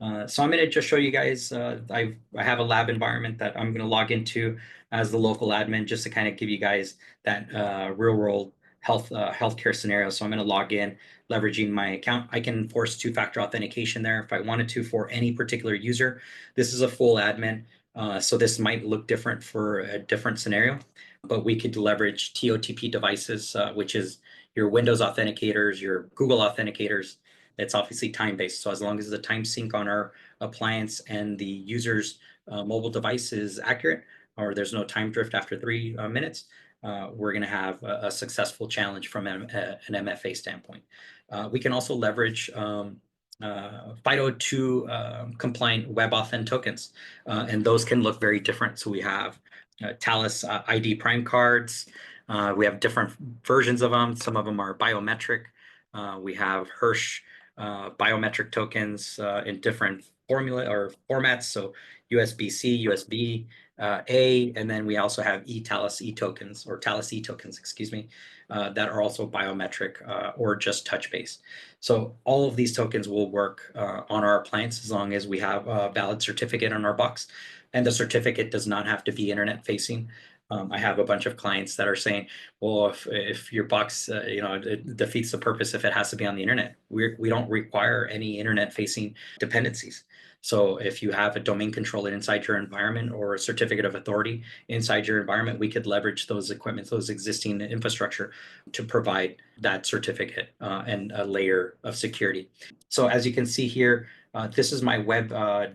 So I'm going to just show you guys, I have a lab environment that I'm going to log into as the local admin just to kind of give you guys that real world healthcare scenario. So I'm going to log in leveraging my account. I can enforce two-factor authentication there if I wanted to for any particular user. This is a full admin. So this might look different for a different scenario, but we could leverage TOTP devices, which is your Windows authenticators, your Google authenticators. It's obviously time-based. So as long as the time sync on our appliance and the user's mobile device is accurate, or there's no time drift after 3 minutes, we're going to have a successful challenge from an MFA standpoint. We can also leverage FIDO2 compliant WebAuthn tokens, and those can look very different. So we have Talus ID Prime cards. We have different versions of them. Some of them are biometric. We have Hirsch biometric tokens in different formula or formats. So USB-C, USB A, and then we also have eTalus e-tokens or Talus e-tokens, excuse me, that are also biometric or just touch-based. So all of these tokens will work on our appliance as long as we have a valid certificate on our box. And the certificate does not have to be internet facing. I have a bunch of clients that are saying, well, if your box, it defeats the purpose if it has to be on the internet. We don't require any internet facing dependencies. So if you have a domain controller inside your environment or a certificate of authority inside your environment, we could leverage those equipment, those existing infrastructure to provide that certificate and a layer of security. So as you can see here, this is my web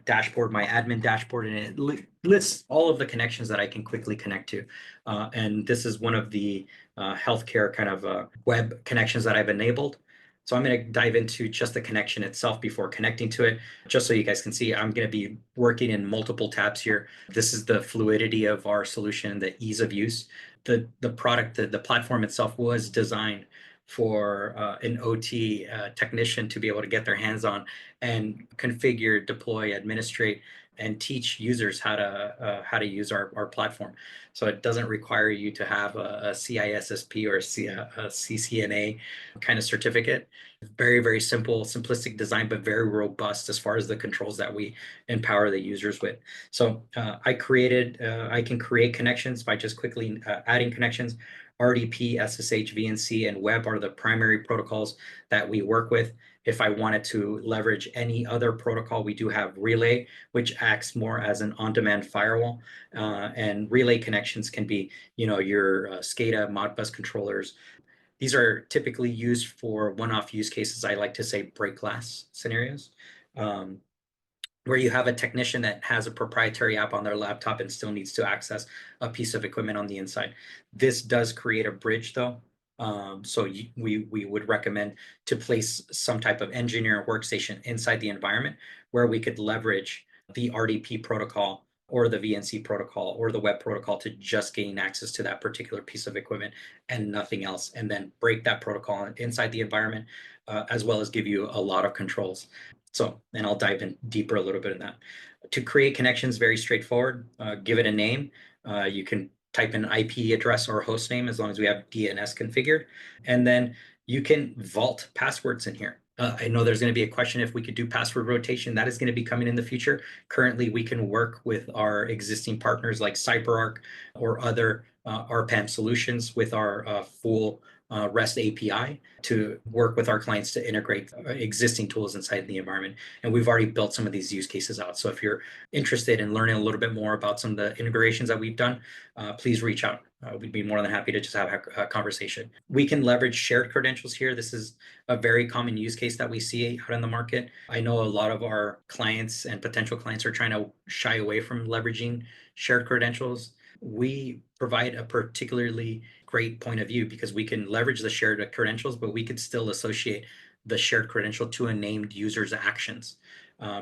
dashboard, my admin dashboard, and it lists all of the connections that I can quickly connect to. And this is one of the healthcare kind of web connections that I've enabled. So I'm going to dive into just the connection itself before connecting to it, just so you guys can see. I'm going to be working in multiple tabs here. This is the fluidity of our solution, the ease of use. The product, the platform itself was designed for an OT technician to be able to get their hands on and configure, deploy, administrate, and teach users how to use our platform. So it doesn't require you to have a CISSP or a CCNA kind of certificate. Very, very simple, simplistic design, but very robust as far as the controls that we empower the users with. So I can create connections by just quickly adding connections. RDP, SSH, VNC, and web are the primary protocols that we work with. If I wanted to leverage any other protocol, we do have Relay, which acts more as an on-demand firewall. And Relay connections can be, your SCADA, Modbus controllers. These are typically used for one-off use cases. I like to say break glass scenarios. Where you have a technician that has a proprietary app on their laptop and still needs to access a piece of equipment on the inside. This does create a bridge though. So we would recommend to place some type of engineer workstation inside the environment where we could leverage the RDP protocol or the VNC protocol or the web protocol to just gain access to that particular piece of equipment and nothing else, and then break that protocol inside the environment, as well as give you a lot of controls. So, and I'll dive in deeper a little bit in that. To create connections, very straightforward. Give it a name. You can type in IP address or host name as long as we have DNS configured. And then you can vault passwords in here. I know there's going to be a question if we could do password rotation. That is going to be coming in the future. Currently, we can work with our existing partners like CyberArk or other RPAM solutions with our full REST API to work with our clients to integrate existing tools inside the environment. And we've already built some of these use cases out. So if you're interested in learning a little bit more about some of the integrations that we've done, please reach out. We'd be more than happy to just have a conversation. We can leverage shared credentials here. This is a very common use case that we see out in the market. I know a lot of our clients and potential clients are trying to shy away from leveraging shared credentials. We provide a particularly great point of view because we can leverage the shared credentials, but we could still associate the shared credential to a named user's actions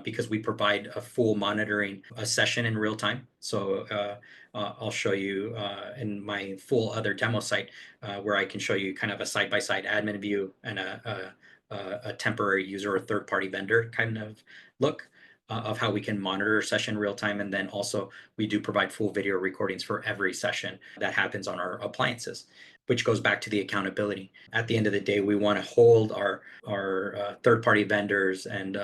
because we provide a full monitoring a session in real time. So I'll show you in my full other demo site where I can show you kind of a side-by-side admin view and a temporary user or third-party vendor kind of look of how we can monitor a session real time. And then also we do provide full video recordings for every session that happens on our appliances. which goes back to the accountability. At the end of the day, we want to hold our third-party vendors and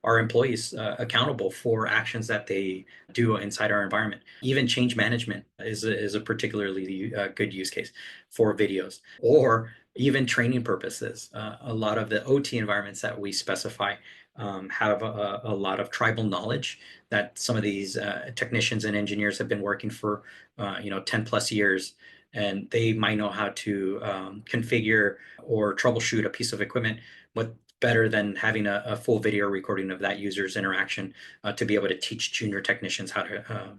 our employees accountable for actions that they do inside our environment. Even change management is a particularly good use case for videos, or even training purposes. A lot of the OT environments that we specify have a lot of tribal knowledge that some of these technicians and engineers have been working for 10 plus years, and they might know how to configure or troubleshoot a piece of equipment. What better than having a full video recording of that user's interaction to be able to teach junior technicians how to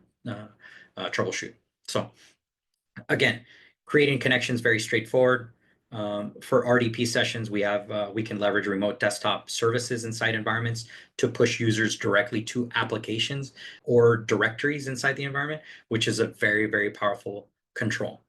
troubleshoot. So again, creating connections very straightforward. For RDP sessions, we can leverage remote desktop services inside environments to push users directly to applications or directories inside the environment, which is a very, very powerful control.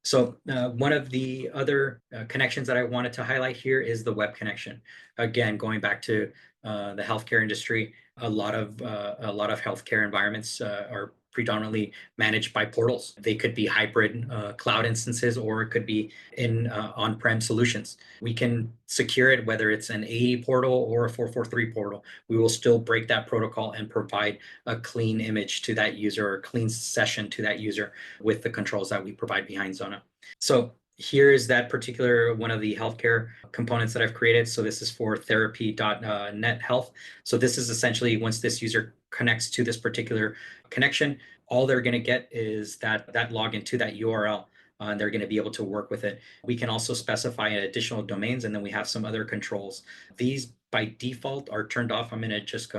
So one of the other connections that I wanted to highlight here is the web connection. Again, going back to the healthcare industry, a lot of healthcare environments are predominantly managed by portals. They could be hybrid cloud instances, or it could be in on-prem solutions. We can secure it, whether it's an 80 portal or a 443 portal. We will still break that protocol and provide a clean image to that user, or a clean session to that user with the controls that we provide behind Xona. So here is that particular one of the healthcare components that I've created. So this is for therapy.net health. So this is essentially, once this user connects to this particular connection, all they're going to get is that login to that URL. And they're going to be able to work with it. We can also specify additional domains, and then we have some other controls. These by default are turned off. I'm going to just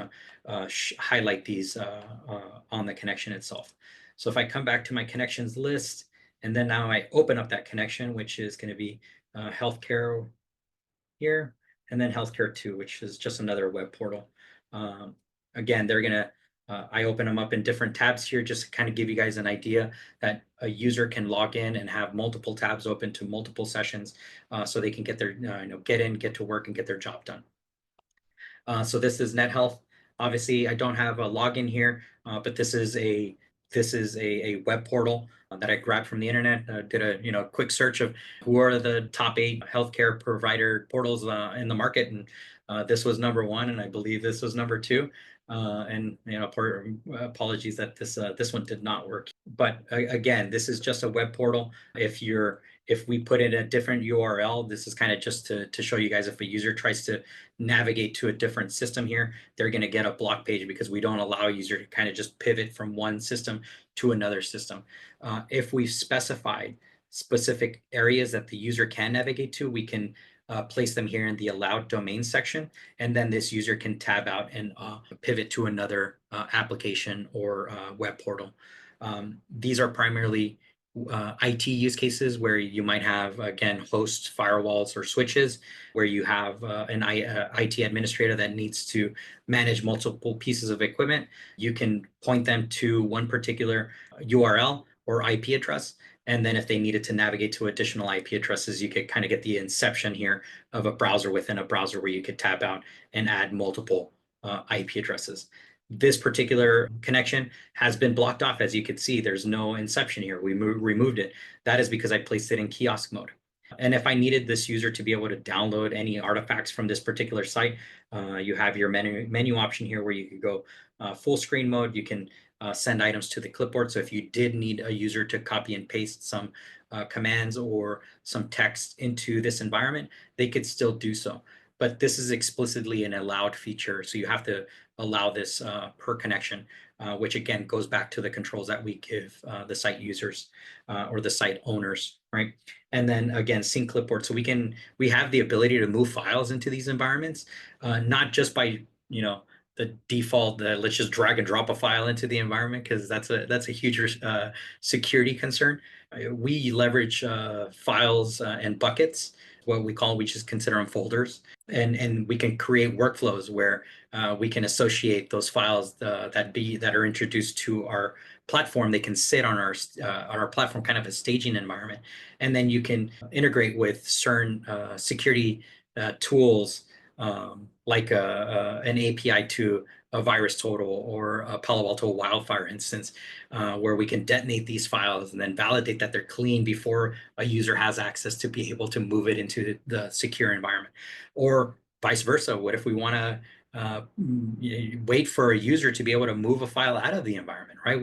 highlight these on the connection itself. So if I come back to my connections list, and then now I open up that connection, which is going to be healthcare here, and then healthcare 2, which is just another web portal. Again, they're going to, I open them up in different tabs here, just to kind of give you guys an idea that a user can log in and have multiple tabs open to multiple sessions, so they can get their, get in, get to work, and get their job done. So this is NetHealth. Obviously, I don't have a login here, but this is a web portal that I grabbed from the internet. Did a quick search of who are the top 8 healthcare provider portals in the market, and this was number 1, and I believe this was number 2. And apologies that this one did not work. But again, this is just a web portal. If we put in a different URL, this is kind of just to show you guys, if a user tries to navigate to a different system here, they're going to get a block page, because we don't allow a user to kind of just pivot from one system to another system. If we've specified specific areas that the user can navigate to, we can place them here in the allowed domain section, and then this user can tab out and pivot to another application or web portal. These are primarily IT use cases where you might have, again, host firewalls or switches, where you have an IT administrator that needs to manage multiple pieces of equipment. You can point them to one particular URL or IP address, and then if they needed to navigate to additional IP addresses, you could kind of get the inception here of a browser within a browser, where you could tab out and add multiple IP addresses. This particular connection has been blocked off. As you can see, there's no inception here. We removed it. That is because I placed it in kiosk mode. And if I needed this user to be able to download any artifacts from this particular site, you have your menu option here, where you could go full screen mode. You can send items to the clipboard. So if you did need a user to copy and paste some commands or some text into this environment, they could still do so. But this is explicitly an allowed feature, so you have to allow this per connection, which again goes back to the controls that we give the site users or the site owners, right? And then again, sync clipboard. So we have the ability to move files into these environments, not just by the default, let's just drag and drop a file into the environment, because that's a huge security concern. We leverage files and buckets, what we just consider them folders, and we can create workflows where we can associate those files that are introduced to our platform. They can sit on our platform, kind of a staging environment, and then you can integrate with certain security tools like an API to a VirusTotal or a Palo Alto Wildfire instance, where we can detonate these files and then validate that they're clean before a user has access to be able to move it into the secure environment. Or vice versa, what if we want to wait for a user to be able to move a file out of the environment, right?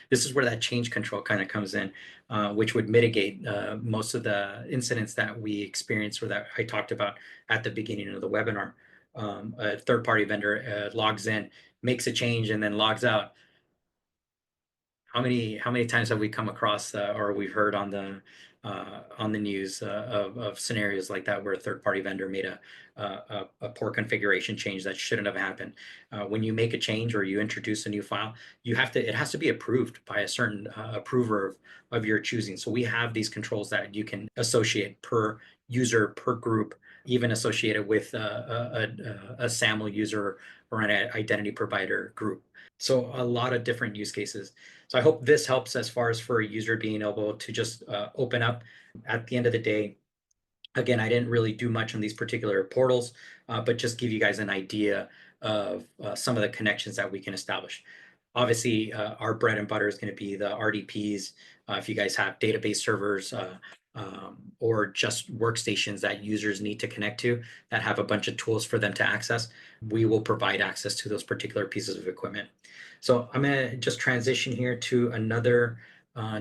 This is where that change control kind of comes in, which would mitigate most of the incidents that we experienced or that I talked about at the beginning of the webinar. A third-party vendor logs in, makes a change, and then logs out. How many times have we come across or we've heard on the news of scenarios like that where a third-party vendor made a poor configuration change that shouldn't have happened? When you make a change or you introduce a new file, it has to be approved by a certain approver of your choosing. So we have these controls that you can associate per user, per group, even associated with a SAML user or an identity provider group. So a lot of different use cases. So I hope this helps as far as for a user being able to just open up. At the end of the day, again, I didn't really do much on these particular portals, but just give you guys an idea of some of the connections that we can establish. Obviously, our bread and butter is going to be the RDPs. If you guys have database servers or just workstations that users need to connect to that have a bunch of tools for them to access, we will provide access to those particular pieces of equipment. So I'm going to just transition here to another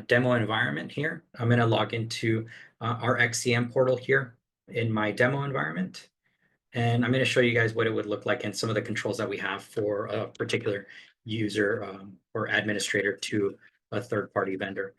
demo environment here. I'm going to log into our XCM portal here in my demo environment. And I'm going to show you guys what it would look like and some of the controls that we have for a particular user or administrator to a third-party vendor.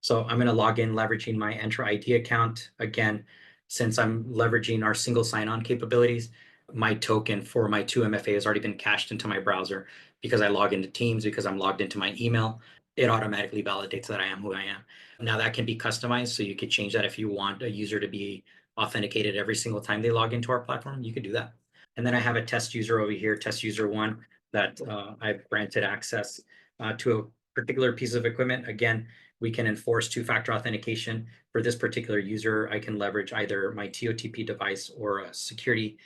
So I'm going to log in leveraging my Entra ID account. Again, since I'm leveraging our single sign-on capabilities, my token for my 2MFA has already been cached into my browser because I log into Teams, because I'm logged into my email. It automatically validates that I am who I am. Now that can be customized, so you could change that if you want a user to be authenticated every single time they log into our platform, you could do that. And then I have a test user over here, test user 1, that I've granted access to a particular piece of equipment. Again, we can enforce two-factor authentication. For this particular user, I can leverage either my TOTP device or a security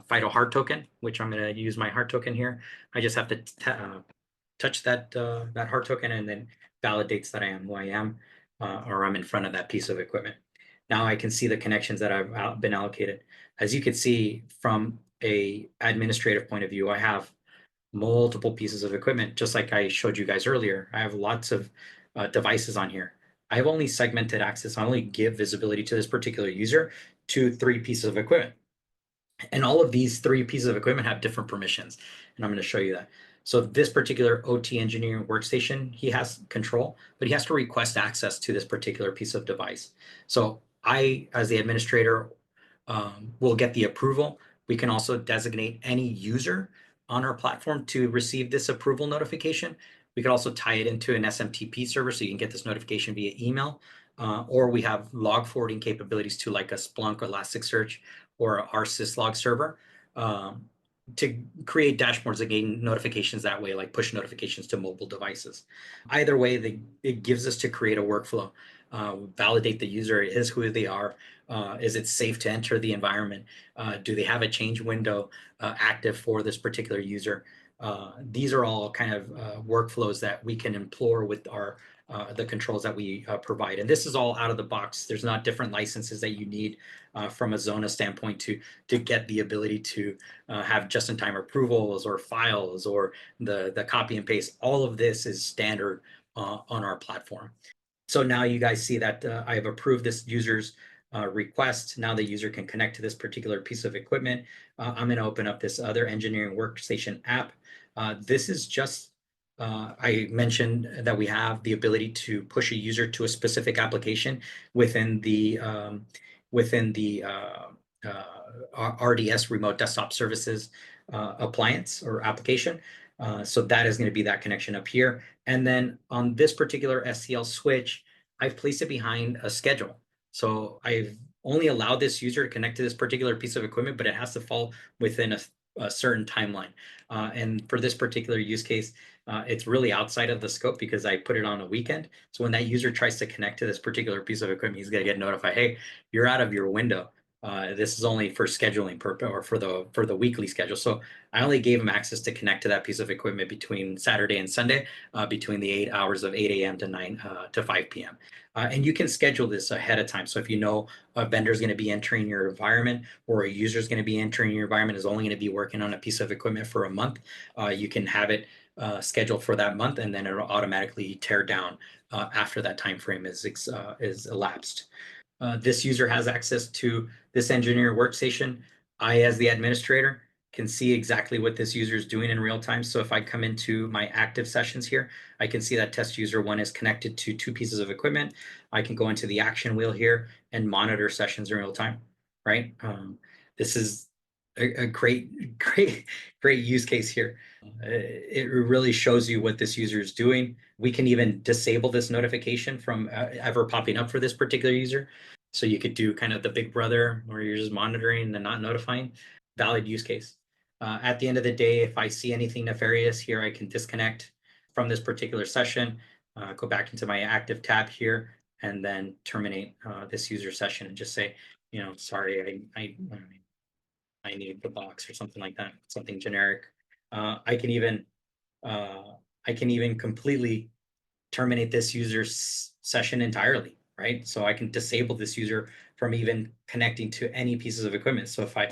FIDO hard token, which I'm going to use my hard token here. I just have to touch that hard token, and then validates that I am who I am, or I'm in front of that piece of equipment. Now I can see the connections that I've been allocated. As you can see from a administrative point of view, I have multiple pieces of equipment, just like I showed you guys earlier. I have lots of devices on here. I have only segmented access. I only give visibility to this particular user to 3 pieces of equipment. And all of these 3 pieces of equipment have different permissions. And I'm going to show you that. So this particular OT engineering workstation, he has control, but he has to request access to this particular piece of device. So I, as the administrator, will get the approval. We can also designate any user on our platform to receive this approval notification. We could also tie it into an SMTP server so you can get this notification via email. Or we have log forwarding capabilities to like a Splunk or Elasticsearch or our syslog server to create dashboards that gain notifications that way, like push notifications to mobile devices. Either way, it gives us to create a workflow, validate the user is who they are. Is it safe to enter the environment? Do they have a change window active for this particular user? These are all kind of workflows that we can implore with the controls that we provide. And this is all out of the box. There's not different licenses that you need from a Xona standpoint to get the ability to have just-in-time approvals or files or the copy and paste. All of this is standard on our platform. So now you guys see that I have approved this user's request. Now the user can connect to this particular piece of equipment. I'm going to open up this other engineering workstation app. This is just, I mentioned that we have the ability to push a user to a specific application within the RDS Remote Desktop Services appliance or application. So that is going to be that connection up here. And then on this particular SCL switch, I've placed it behind a schedule. So I've only allowed this user to connect to this particular piece of equipment, but it has to fall within a certain timeline. And for this particular use case, it's really outside of the scope because I put it on a weekend. So when that user tries to connect to this particular piece of equipment, he's going to get notified, hey, you're out of your window. This is only for scheduling purpose or for the weekly schedule. So I only gave him access to connect to that piece of equipment between Saturday and Sunday, between the 8 hours of 8 a.m. to 9 to 5 p.m. And you can schedule this ahead of time. So if you know a vendor is going to be entering your environment or a user is going to be entering your environment, is only going to be working on a piece of equipment for a month, you can have it scheduled for that month, and then it'll automatically tear down after that time frame is elapsed. This user has access to this engineer workstation. I, as the administrator, can see exactly what this user is doing in real time. So if I come into my active sessions here, I can see that test user one is connected to 2 pieces of equipment. I can go into the action wheel here and monitor sessions in real time, right? This is a great use case here. It really shows you what this user is doing. We can even disable this notification from ever popping up for this particular user. So you could do kind of the big brother where you're just monitoring and not notifying. Valid use case. At the end of the day, if I see anything nefarious here, I can disconnect from this particular session, go back into my active tab here, and then terminate this user session and just say, sorry, I need the box or something like that, something generic. I can even completely terminate this user's session entirely, right? So I can disable this user from even connecting to any pieces of equipment. So if I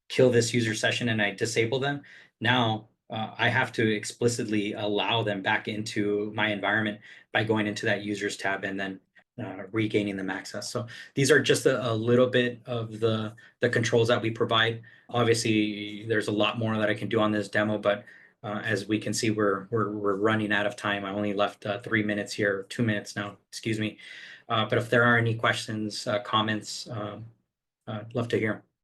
kill this user session and I disable them, now I have to explicitly allow them back into my environment by going into that users tab and then regaining them access. So these are just a little bit of the controls that we provide. Obviously, there's a lot more that I can do on this demo, but as we can see, we're running out of time. I only left 3 minutes here, 2 minutes now, excuse me. But if there are any questions, comments, I'd love to hear 'em.